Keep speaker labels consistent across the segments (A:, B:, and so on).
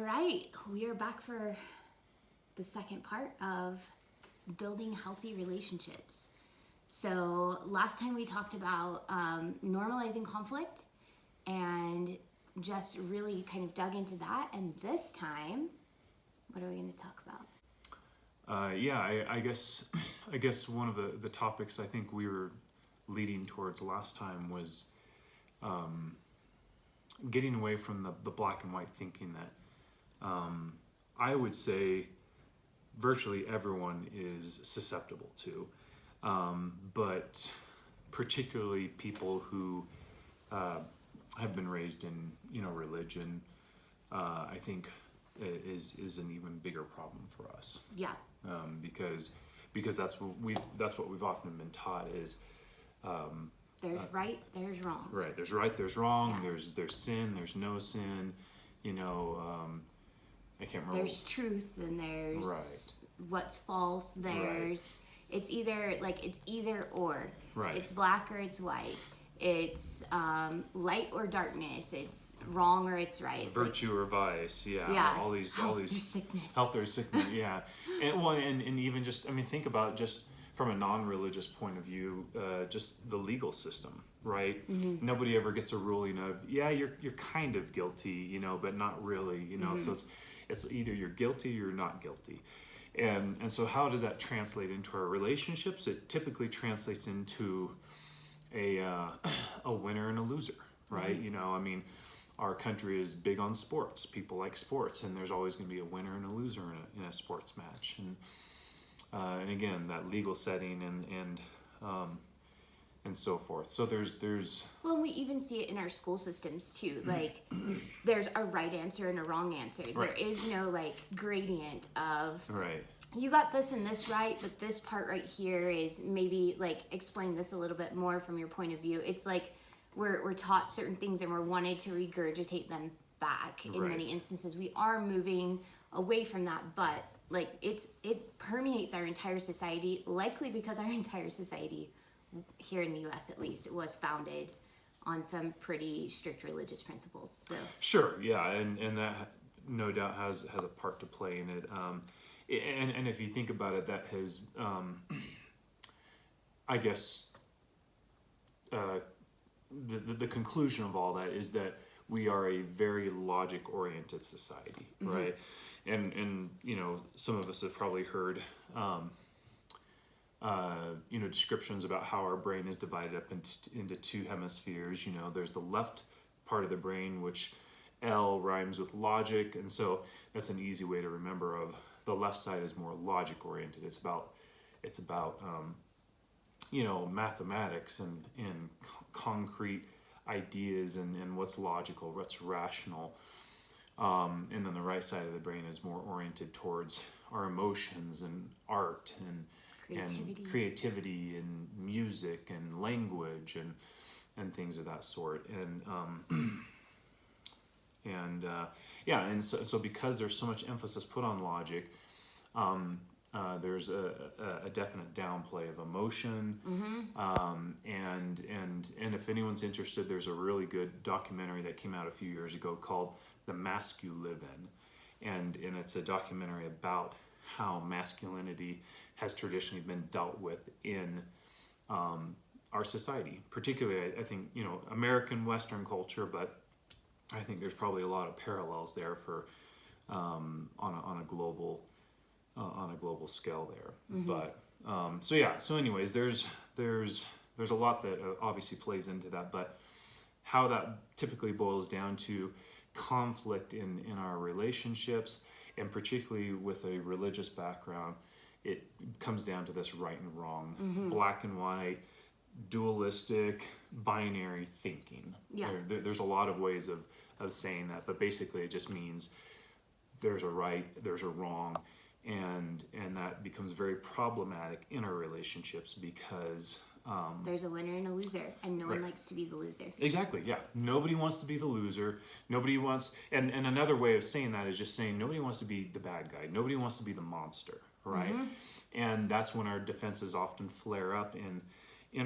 A: right, we are back for the second part of building healthy relationships. So last time we talked about normalizing conflict and just really kind of dug into that. And this time, what are we going to talk about?
B: I guess one of the topics I think we were leading towards last time was getting away from the black and white thinking that I would say virtually everyone is susceptible to, but particularly people who have been raised in religion, I think is an even bigger problem for us.
A: Yeah.
B: Because that's what we've often been taught is
A: there's right, there's wrong.
B: Right. There's right, there's wrong.
A: Yeah.
B: There's sin, there's no sin. I can't remember.
A: There's truth and there's
B: right.
A: What's false. There's it's either or.
B: Right.
A: It's black or it's white. It's light or darkness. It's wrong or it's right.
B: Virtue or vice. Yeah.
A: Yeah.
B: All these
A: health or sickness.
B: Health or sickness. Yeah. And even just think about just from a non-religious point of view, just the legal system, right? Mm-hmm. Nobody ever gets a ruling of you're kind of guilty, but not really, Mm-hmm. So it's either you're guilty or you're not guilty. And so how does that translate into our relationships? It typically translates into a winner and a loser, right? Mm-hmm. Our country is big on sports. People like sports, and there's always going to be a winner and a loser in a sports match. And again, that legal setting and so forth. So there's
A: well, we even see it in our school systems too. Like there's a right answer and a wrong answer.
B: Right.
A: There is no gradient of
B: right.
A: You got this and this right, but this part right here is maybe explain this a little bit more from your point of view. It's like we're taught certain things and we're wanted to regurgitate them back in
B: right.
A: many instances. We are moving away from that, but it permeates our entire society, likely because our entire society here in the US at least was founded on some pretty strict religious principles. So
B: sure, yeah, and that no doubt has a part to play in it. And if you think about it, that has I guess the conclusion of all that is that we are a very logic oriented society, mm-hmm. right? And some of us have probably heard descriptions about how our brain is divided up into two hemispheres. There's the left part of the brain, which L rhymes with logic, and so that's an easy way to remember of the left side is more logic oriented. It's about mathematics and concrete ideas and what's logical, what's rational. And then the right side of the brain is more oriented towards our emotions and art and creativity and music and language and things of that sort. And so because there's so much emphasis put on logic, there's a definite downplay of emotion. Mm-hmm. And if anyone's interested, there's a really good documentary that came out a few years ago called The Mask You Live In. And it's a documentary about how masculinity has traditionally been dealt with in our society, particularly I think American Western culture, but I think there's probably a lot of parallels there for on a global scale there. Mm-hmm. But so anyways, there's a lot that obviously plays into that, but how that typically boils down to conflict in our relationships, and particularly with a religious background, it comes down to this right and wrong, mm-hmm. black and white, dualistic, binary thinking.
A: Yeah.
B: There's a lot of ways of saying that, but basically it just means there's a right, there's a wrong, and that becomes very problematic in our relationships because
A: there's a winner and a loser, and no one
B: right.
A: likes to be the loser.
B: Exactly, yeah. Nobody wants to be the loser. Nobody wants, and another way of saying that is just saying nobody wants to be the bad guy. Nobody wants to be the monster, right? Mm-hmm. And that's when our defenses often flare up in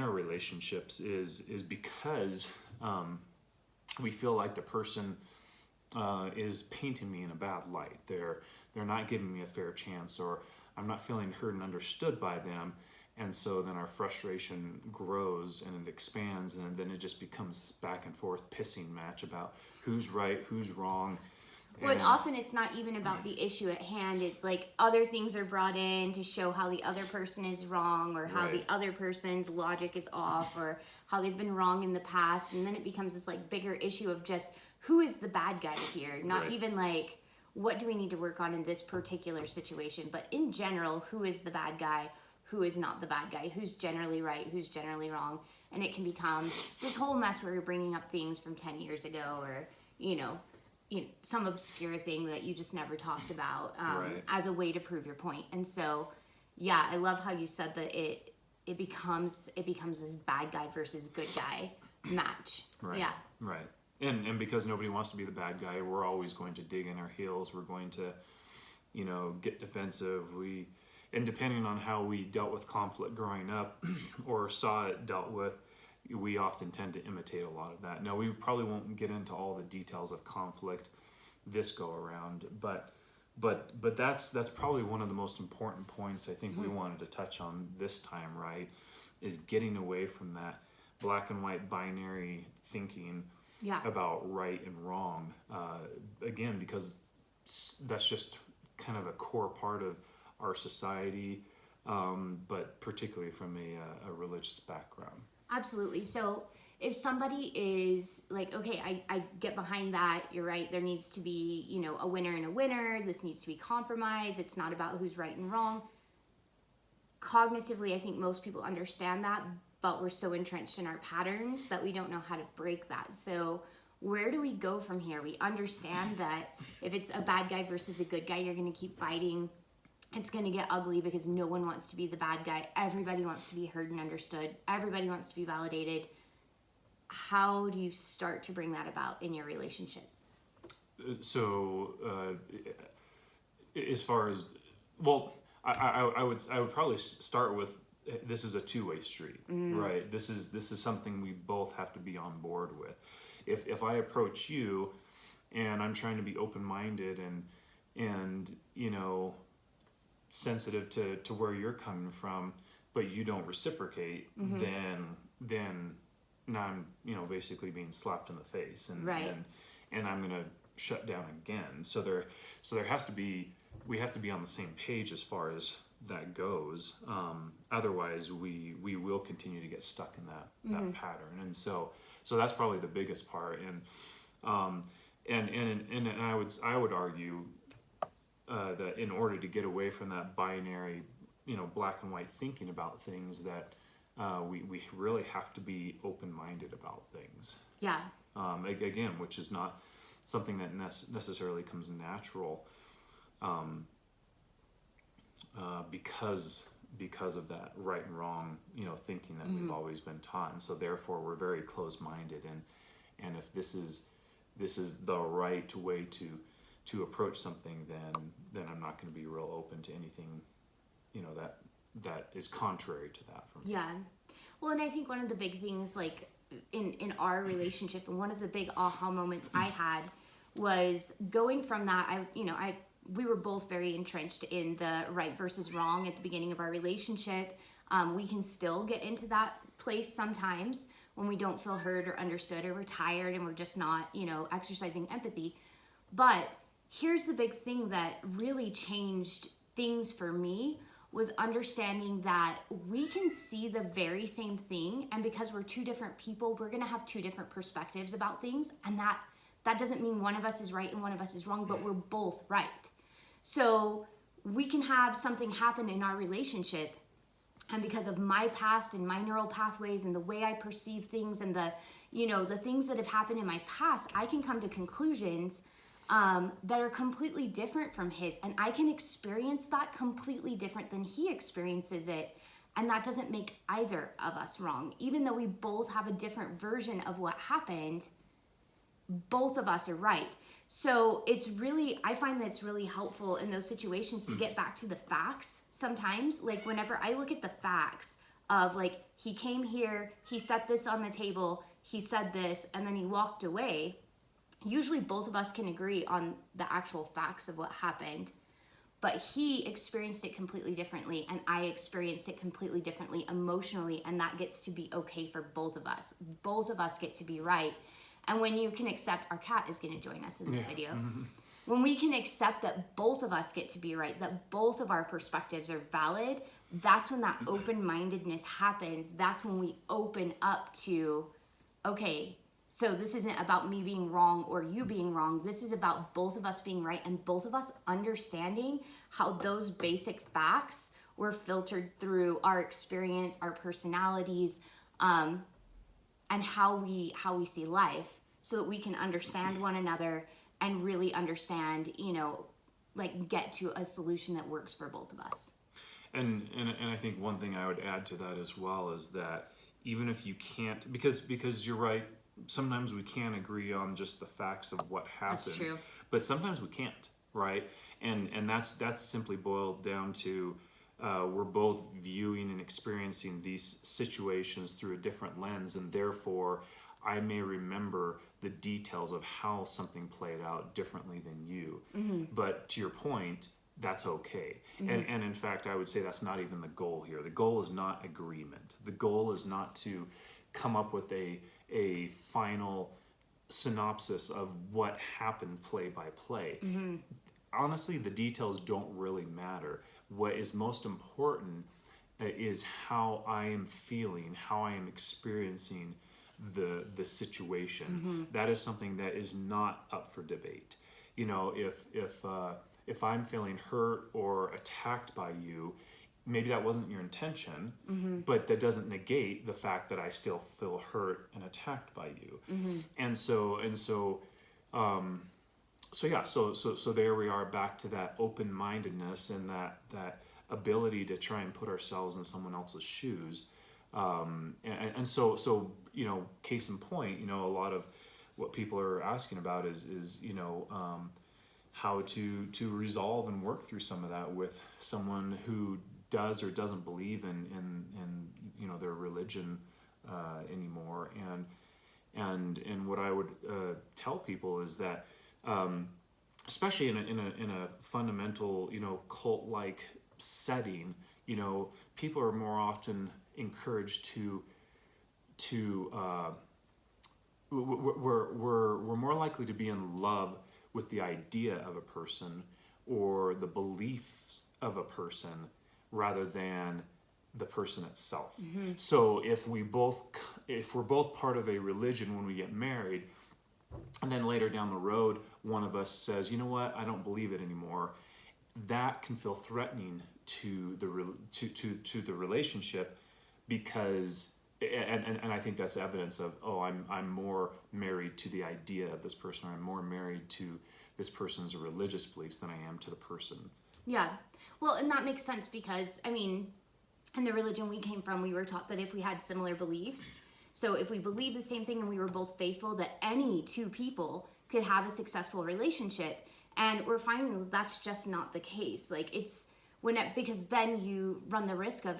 B: our relationships is because we feel like the person is painting me in a bad light. They're not giving me a fair chance, or I'm not feeling heard and understood by them. And so then our frustration grows and it expands, and then it just becomes this back and forth pissing match about who's right, who's wrong.
A: Well, and often it's not even about the issue at hand. It's like other things are brought in to show how the other person is wrong, or how the other person's logic is off, or how they've been wrong in the past. And then it becomes this like bigger issue of just who is the bad guy here? Not even like, what do we need to work on in this particular situation? But in general, who is the bad guy? Who is not the bad guy? Who's generally right? Who's generally wrong? And it can become this whole mess where you're bringing up things from 10 years ago, or, some obscure thing that you just never talked about as a way to prove your point. And so, yeah, I love how you said that it becomes this bad guy versus good guy match.
B: Right.
A: Yeah.
B: Right. And because nobody wants to be the bad guy, we're always going to dig in our heels. We're going to, get defensive. And depending on how we dealt with conflict growing up or saw it dealt with, we often tend to imitate a lot of that. Now, we probably won't get into all the details of conflict this go around, but that's probably one of the most important points I think we wanted to touch on this time, right? Is getting away from that black and white binary thinking about right and wrong. Again, because that's just kind of a core part of our society, but particularly from a religious background.
A: Absolutely. So if somebody is like, okay, I get behind that, you're right, there needs to be, a winner and a winner, this needs to be compromise, it's not about who's right and wrong. Cognitively, I think most people understand that, but we're so entrenched in our patterns that we don't know how to break that. So where do we go from here? We understand that if it's a bad guy versus a good guy, you're going to keep fighting. It's going to get ugly because no one wants to be the bad guy. Everybody wants to be heard and understood. Everybody wants to be validated. How do you start to bring that about in your relationship?
B: So, as far as, well, I would probably start with, this is a two-way street, right? This is something we both have to be on board with. If I approach you and I'm trying to be open-minded and sensitive to where you're coming from, but you don't reciprocate, then now I'm basically being slapped in the face, and I'm gonna shut down again. So there has to be, we have to be on the same page as far as that goes. Otherwise, we will continue to get stuck in that pattern, and so that's probably the biggest part. And I would argue that in order to get away from that binary, black and white thinking about things, that we really have to be open-minded about things.
A: Yeah.
B: Again, which is not something that necessarily comes natural, because of that right and wrong, thinking that we've always been taught, and so therefore we're very closed-minded. And if this is the right way to approach something, then I'm not going to be real open to anything, that is contrary to that for me. Yeah.
A: Well, and I think one of the big things, like in our relationship, and one of the big aha moments I had was going from that. We were both very entrenched in the right versus wrong at the beginning of our relationship. We can still get into that place sometimes when we don't feel heard or understood, or we're tired and we're just not, exercising empathy. But here's the big thing that really changed things for me, was understanding that we can see the very same thing, and because we're two different people, we're gonna have two different perspectives about things, and that doesn't mean one of us is right and one of us is wrong, but we're both right. So we can have something happen in our relationship, and because of my past and my neural pathways and the way I perceive things and the things that have happened in my past, I can come to conclusions that are completely different from his, and I can experience that completely different than he experiences it, and that doesn't make either of us wrong. Even though we both have a different version of what happened, both of us are right. So I find that it's really helpful in those situations to get back to the facts sometimes. Like whenever I look at the facts of, like, he came here, he set this on the table, he said this, and then he walked away, usually both of us can agree on the actual facts of what happened, but he experienced it completely differently and I experienced it completely differently emotionally, and that gets to be okay for both of us. Both of us get to be right. And when you can accept, our cat is going to join us in this video. When we can accept that both of us get to be right, that both of our perspectives are valid, that's when that open-mindedness happens. That's when we open up to, okay, so this isn't about me being wrong or you being wrong. This is about both of us being right and both of us understanding how those basic facts were filtered through our experience, our personalities, and how we see life, so that we can understand one another and really understand, like get to a solution that works for both of us.
B: And I think one thing I would add to that as well is that even if you can't, because you're right, sometimes we can't agree on just the facts of what happened.
A: That's true.
B: But sometimes we can't, right? And that's simply boiled down to we're both viewing and experiencing these situations through a different lens, and therefore I may remember the details of how something played out differently than you. But to your point, that's okay. And in fact, I would say that's not even the goal here. The goal is not agreement. The goal is not to come up with a final synopsis of what happened play by play. Honestly, the details don't really matter. What is most important is how I am feeling, how I am experiencing the situation. That is something that is not up for debate. If I'm feeling hurt or attacked by you, maybe that wasn't your intention, but that doesn't negate the fact that I still feel hurt and attacked by you. So there we are, back to that open-mindedness and that ability to try and put ourselves in someone else's shoes. So case in point, a lot of what people are asking about is how to resolve and work through some of that with someone who does or doesn't believe in their religion anymore. And what I would tell people is that especially in a fundamental cult-like setting, people are more often encouraged to we're more likely to be in love with the idea of a person or the beliefs of a person rather than the person itself. So if we're both part of a religion when we get married, and then later down the road one of us says, you know what, I don't believe it anymore, that can feel threatening to the relationship, because and I think that's evidence of, I'm more married to the idea of this person, or I'm more married to this person's religious beliefs than I am to the person.
A: Yeah. Well, and that makes sense because, in the religion we came from, we were taught that if we had similar beliefs, so if we believed the same thing and we were both faithful, that any two people could have a successful relationship. And we're finding that that's just not the case. Because then you run the risk of,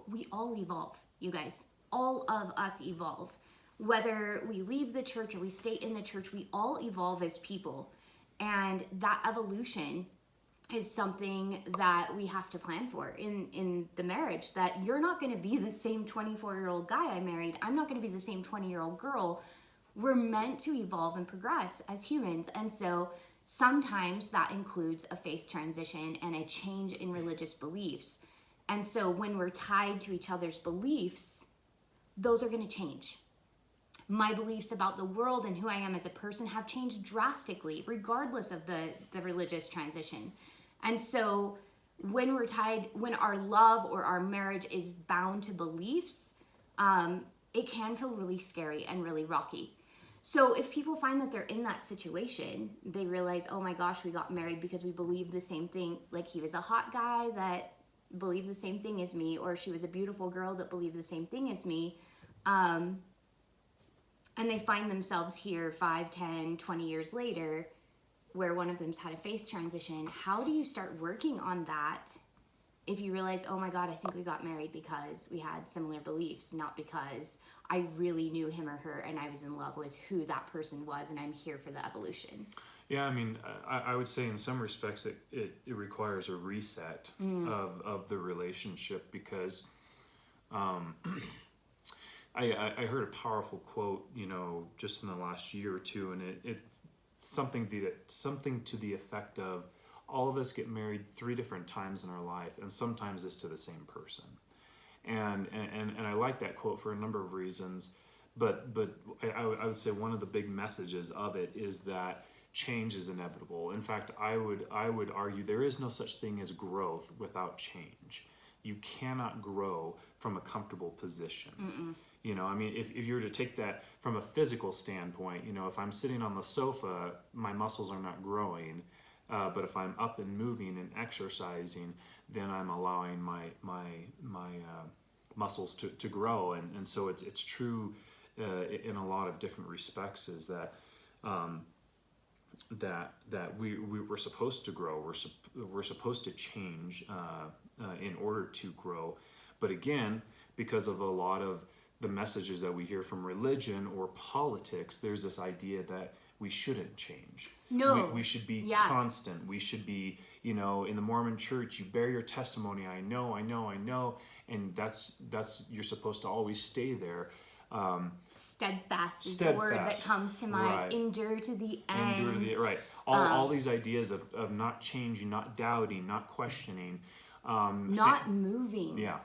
A: we all evolve, you guys. All of us evolve. Whether we leave the church or we stay in the church, we all evolve as people. And that evolution is something that we have to plan for in the marriage, that you're not going to be the same 24-year-old guy I married. I'm not going to be the same 20-year-old girl. We're meant to evolve and progress as humans. And so sometimes that includes a faith transition and a change in religious beliefs. And so when we're tied to each other's beliefs, those are going to change. My beliefs about the world and who I am as a person have changed drastically, regardless of the religious transition. And so when our love or our marriage is bound to beliefs, it can feel really scary and really rocky. So if people find that they're in that situation, they realize, oh my gosh, we got married because we believed the same thing. Like, he was a hot guy that believed the same thing as me, or she was a beautiful girl that believed the same thing as me. And they find themselves here 5, 10, 20 years later, where one of them's had a faith transition. How do you start working on that if you realize, oh my God, I think we got married because we had similar beliefs, not because I really knew him or her and I was in love with who that person was and I'm here for the evolution.
B: Yeah, I mean, I would say in some respects it requires a reset of the relationship, because I heard a powerful quote, just in the last year or two, and it's something to the effect of, all of us get married 3 different times in our life, and sometimes it's to the same person. And I like that quote for a number of reasons, but I would say one of the big messages of it is that change is inevitable. In fact, I would argue there is no such thing as growth without change. You cannot grow from a comfortable position. I mean, if you were to take that from a physical standpoint, if I'm sitting on the sofa, my muscles are not growing. But if I'm up and moving and exercising, then I'm allowing my muscles to grow. And so it's true in a lot of different respects, is that we're supposed to grow. We're supposed to change in order to grow. But again, because of a lot of the messages that we hear from religion or politics, there's this idea that we shouldn't change.
A: No.
B: We should be constant. We should be, in the Mormon church, you bear your testimony. I know. And that's you're supposed to always stay there.
A: Steadfast is the word that comes to mind. Right. Endure to the end.
B: Right. All these ideas of not changing, not doubting, not questioning.
A: Not moving.
B: Yeah.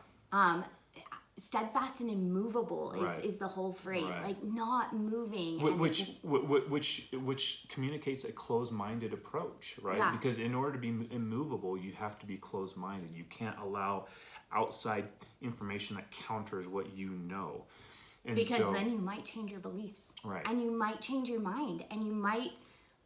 A: Steadfast and immovable is the whole phrase,
B: right.
A: Like not moving,
B: which communicates a closed-minded approach, right?
A: Yeah.
B: Because in order to be immovable, you have to be closed-minded. You can't allow outside information that counters what you know. And
A: because then you might change your beliefs,
B: right?
A: And you might change your mind, and you might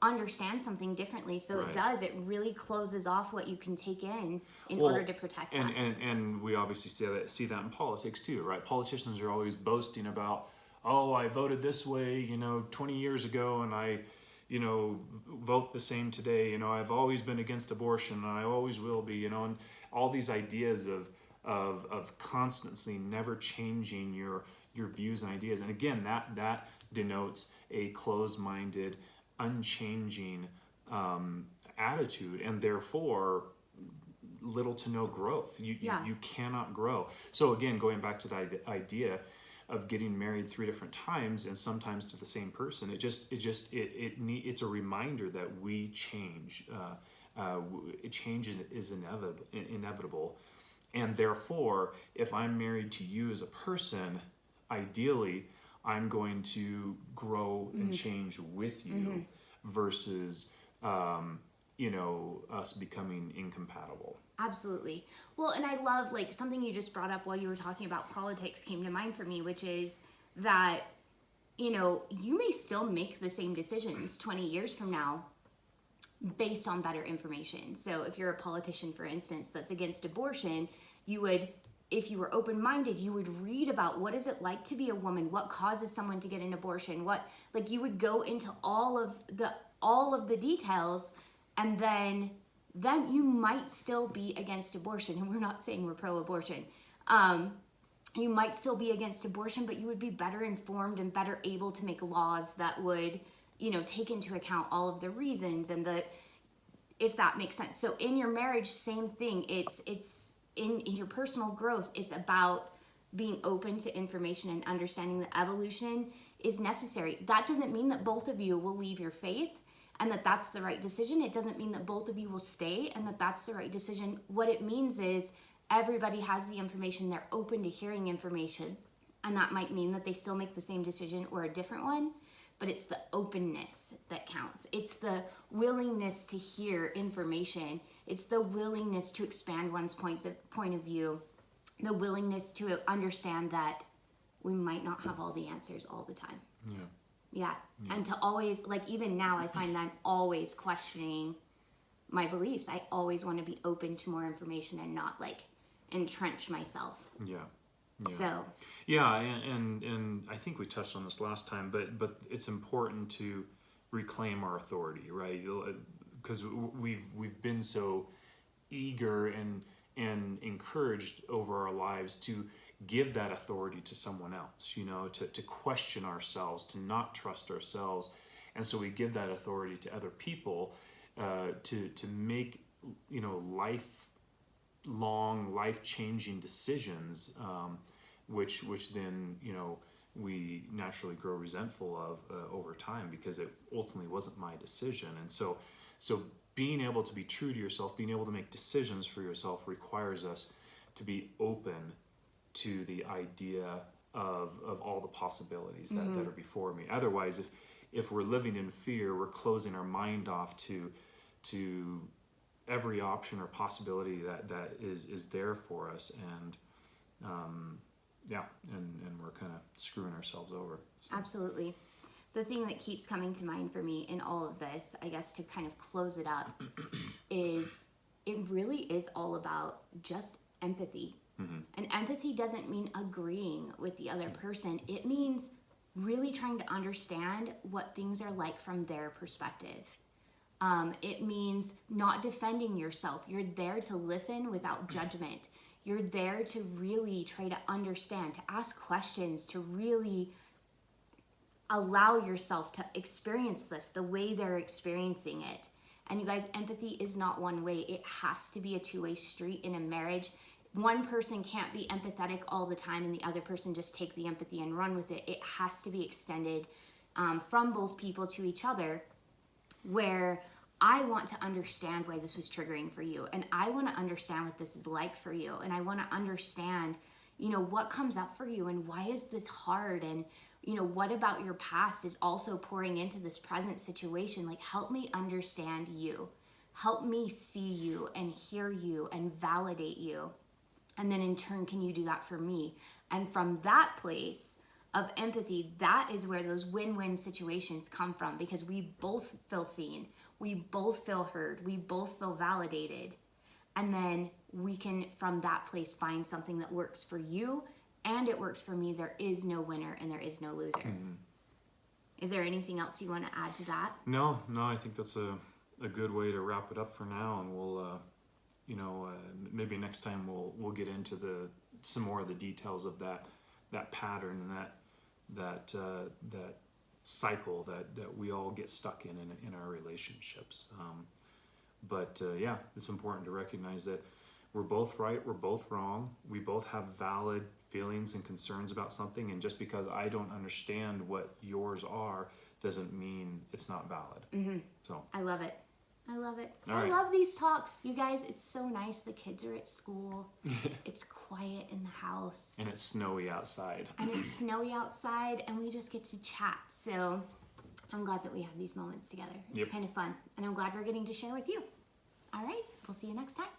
A: understand something differently. So
B: right.
A: it really closes off what you can take in order to protect that.
B: And we obviously see that in politics too, right? Politicians are always boasting about, oh, I voted this way 20 years ago, and I vote the same today. I've always been against abortion, and I always will be. And all these ideas of constantly never changing your views and ideas. And again, that denotes a closed-minded, unchanging attitude, and therefore little to no growth. You cannot grow. So again, going back to the idea of getting married 3 different times and sometimes to the same person, it's a reminder that we change. Change is inevitable, and therefore, if I'm married to you as a person, ideally, I'm going to grow and change with you versus, us becoming incompatible.
A: Absolutely. Well, and I love, something you just brought up while you were talking about politics came to mind for me, which is that, you may still make the same decisions 20 years from now based on better information. So if you're a politician, for instance, that's against abortion, if you were open-minded, you would read about what is it like to be a woman, what causes someone to get an abortion, you would go into all of the details, and then you might still be against abortion. And we're not saying we're pro-abortion. You might still be against abortion, but you would be better informed and better able to make laws that would, take into account all of the reasons if that makes sense. So in your marriage, same thing. It's in your personal growth, it's about being open to information and understanding that evolution is necessary. That doesn't mean that both of you will leave your faith and that that's the right decision. It doesn't mean that both of you will stay and that that's the right decision. What it means is everybody has the information, they're open to hearing information, and that might mean that they still make the same decision or a different one, but it's the openness that counts. It's the willingness to hear information. It's the willingness to expand one's point of view, the willingness to understand that we might not have all the answers all the time. Yeah. And to always, even now, I find that I'm always questioning my beliefs. I always want to be open to more information and not entrench myself.
B: Yeah.
A: So.
B: Yeah, and I think we touched on this last time, but it's important to reclaim our authority, right? Because we've been so eager and encouraged over our lives to give that authority to someone else, to question ourselves, to not trust ourselves. And so we give that authority to other people to make, lifelong, life-changing decisions, which then, we naturally grow resentful of over time because it ultimately wasn't my decision. And so being able to be true to yourself, being able to make decisions for yourself requires us to be open to the idea of all the possibilities that are before me. Otherwise, if we're living in fear, we're closing our mind off to every option or possibility that is there for us, and and we're kind of screwing ourselves over. So.
A: Absolutely. The thing that keeps coming to mind for me in all of this, I guess to kind of close it up, is it really is all about just empathy. Mm-hmm. And empathy doesn't mean agreeing with the other person. It means really trying to understand what things are like from their perspective. It means not defending yourself. You're there to listen without judgment. You're there to really try to understand, to ask questions, to really allow yourself to experience this the way they're experiencing it. And you guys, empathy is not one way. It has to be a two-way street in a marriage. One person can't be empathetic all the time and the other person just take the empathy and run with it. It has to be extended from both people to each other, where I want to understand why this was triggering for you, and I want to understand what this is like for you, and I want to understand, what comes up for you and why is this hard, and what about your past is also pouring into this present situation. Like, help me understand you, help me see you and hear you and validate you, and then in turn, can you do that for me? And from that place of empathy, that is where those win-win situations come from, because we both feel seen, we both feel heard, we both feel validated, and then we can, from that place, find something that works for you and it works for me. There is no winner and there is no loser. Mm-hmm. Is there anything else you want to add to that?
B: No, I think that's a good way to wrap it up for now, and we'll maybe next time we'll get into some more of the details of that pattern and that cycle that we all get stuck in our relationships. But it's important to recognize that we're both right, we're both wrong, we both have valid feelings and concerns about something, and just because I don't understand what yours are doesn't mean it's not valid. Mm-hmm. So
A: I love it. I love it.
B: All right.
A: I love these talks. You guys, it's so nice. The kids are at school. It's quiet in the house.
B: And it's snowy outside.
A: And we just get to chat. So I'm glad that we have these moments together. It's kind of fun. And I'm glad we're getting to share with you. All right. We'll see you next time.